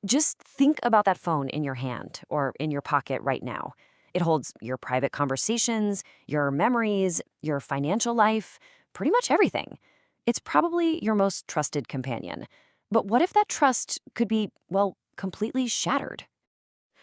Just think about that phone in your hand or in your pocket right now. It holds your private conversations, your memories, your financial life, pretty much everything. It's probably your most trusted companion. But what if that trust could be, well, completely shattered?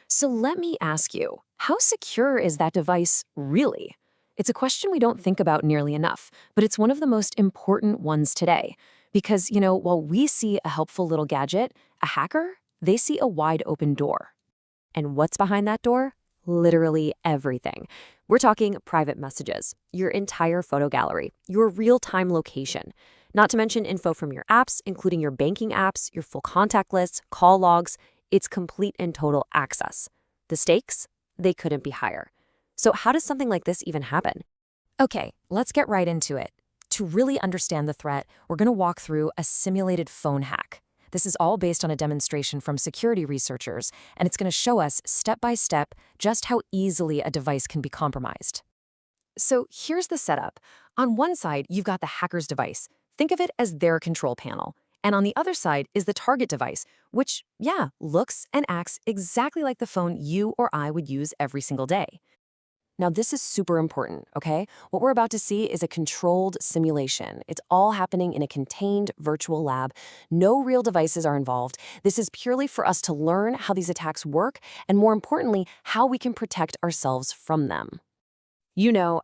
So let me ask you, how secure is that device really? It's a question we don't think about nearly enough, but it's one of the most important ones today. Because, while we see a helpful little gadget, a hacker, they see a wide open door. And what's behind that door? Literally everything. We're talking private messages, your entire photo gallery, your real-time location. Not to mention info from your apps, including your banking apps, your full contact lists, call logs. It's complete and total access. The stakes? They couldn't be higher. So how does something like this even happen? Okay, let's get right into it. To really understand the threat, we're going to walk through a simulated phone hack. This is all based on a demonstration from security researchers, and it's going to show us step by step just how easily a device can be compromised. So here's the setup. On one side, you've got the hacker's device. Think of it as their control panel. And on the other side is the target device, which, yeah, looks and acts exactly like the phone you or I would use every single day. Now, this is super important, okay? What we're about to see is a controlled simulation. It's all happening in a contained virtual lab. No real devices are involved. This is purely for us to learn how these attacks work and, more importantly, how we can protect ourselves from them.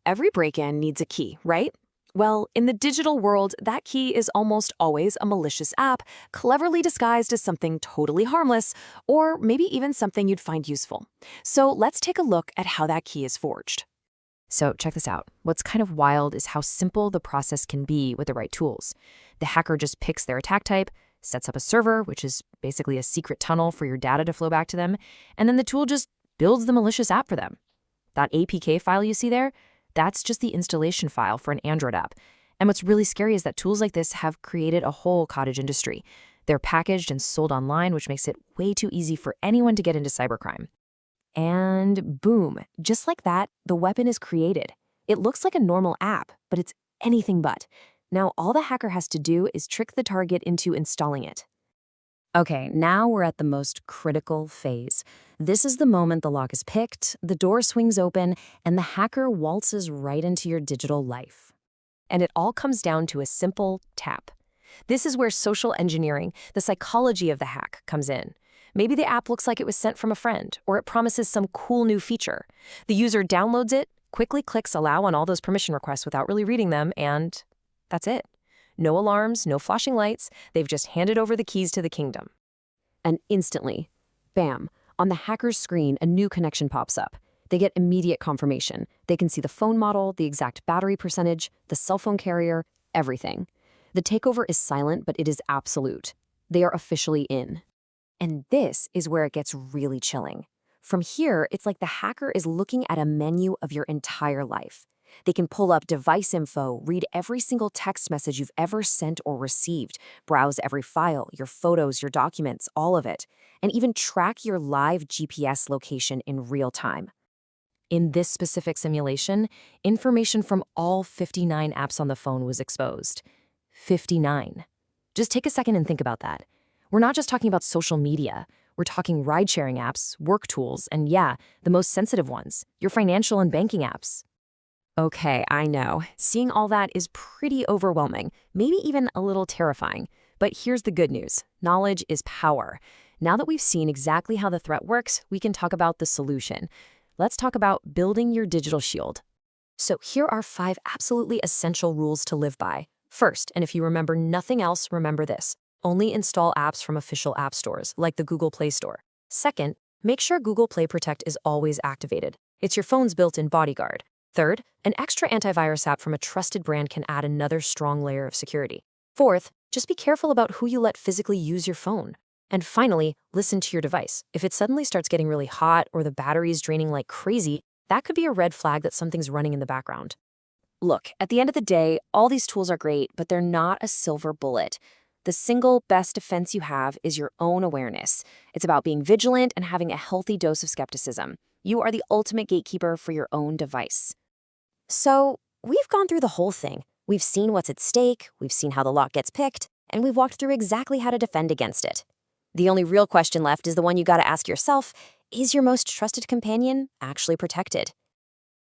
Every break-in needs a key, right? Well, in the digital world, that key is almost always a malicious app, cleverly disguised as something totally harmless, or maybe even something you'd find useful. So let's take a look at how that key is forged. So check this out. What's kind of wild is how simple the process can be with the right tools. The hacker just picks their attack type, sets up a server, which is basically a secret tunnel for your data to flow back to them, and then the tool just builds the malicious app for them. That APK file you see there, that's just the installation file for an Android app. And what's really scary is that tools like this have created a whole cottage industry. They're packaged and sold online, which makes it way too easy for anyone to get into cybercrime. And boom, just like that, the weapon is created. It looks like a normal app, but it's anything but. Now, all the hacker has to do is trick the target into installing it. Okay, now we're at the most critical phase. This is the moment the lock is picked, the door swings open, and the hacker waltzes right into your digital life. And it all comes down to a simple tap. This is where social engineering, the psychology of the hack, comes in. Maybe the app looks like it was sent from a friend, or it promises some cool new feature. The user downloads it, quickly clicks allow on all those permission requests without really reading them, and that's it. No alarms, no flashing lights. They've just handed over the keys to the kingdom. And instantly, bam, on the hacker's screen, a new connection pops up. They get immediate confirmation. They can see the phone model, the exact battery percentage, the cell phone carrier, everything. The takeover is silent, but it is absolute. They are officially in. And this is where it gets really chilling. From here, it's like the hacker is looking at a menu of your entire life. They can pull up device info, read every single text message you've ever sent or received, browse every file, your photos, your documents, all of it, and even track your live GPS location in real time. In this specific simulation, information from all 59 apps on the phone was exposed. 59. Just take a second and think about that. We're not just talking about social media. We're talking ride-sharing apps, work tools, and yeah, the most sensitive ones, your financial and banking apps. Okay, I know. Seeing all that is pretty overwhelming, maybe even a little terrifying. But here's the good news. Knowledge is power. Now that we've seen exactly how the threat works, we can talk about the solution. Let's talk about building your digital shield. So here are 5 absolutely essential rules to live by. First, and if you remember nothing else, remember this. Only install apps from official app stores, like the Google Play Store. Second, make sure Google Play Protect is always activated. It's your phone's built-in bodyguard. Third, an extra antivirus app from a trusted brand can add another strong layer of security. Fourth, just be careful about who you let physically use your phone. And finally, listen to your device. If it suddenly starts getting really hot or the battery's draining like crazy, that could be a red flag that something's running in the background. Look, at the end of the day, all these tools are great, but they're not a silver bullet. The single best defense you have is your own awareness. It's about being vigilant and having a healthy dose of skepticism. You are the ultimate gatekeeper for your own device. So, we've gone through the whole thing. We've seen what's at stake, we've seen how the lock gets picked, and we've walked through exactly how to defend against it. The only real question left is the one you gotta ask yourself: is your most trusted companion actually protected?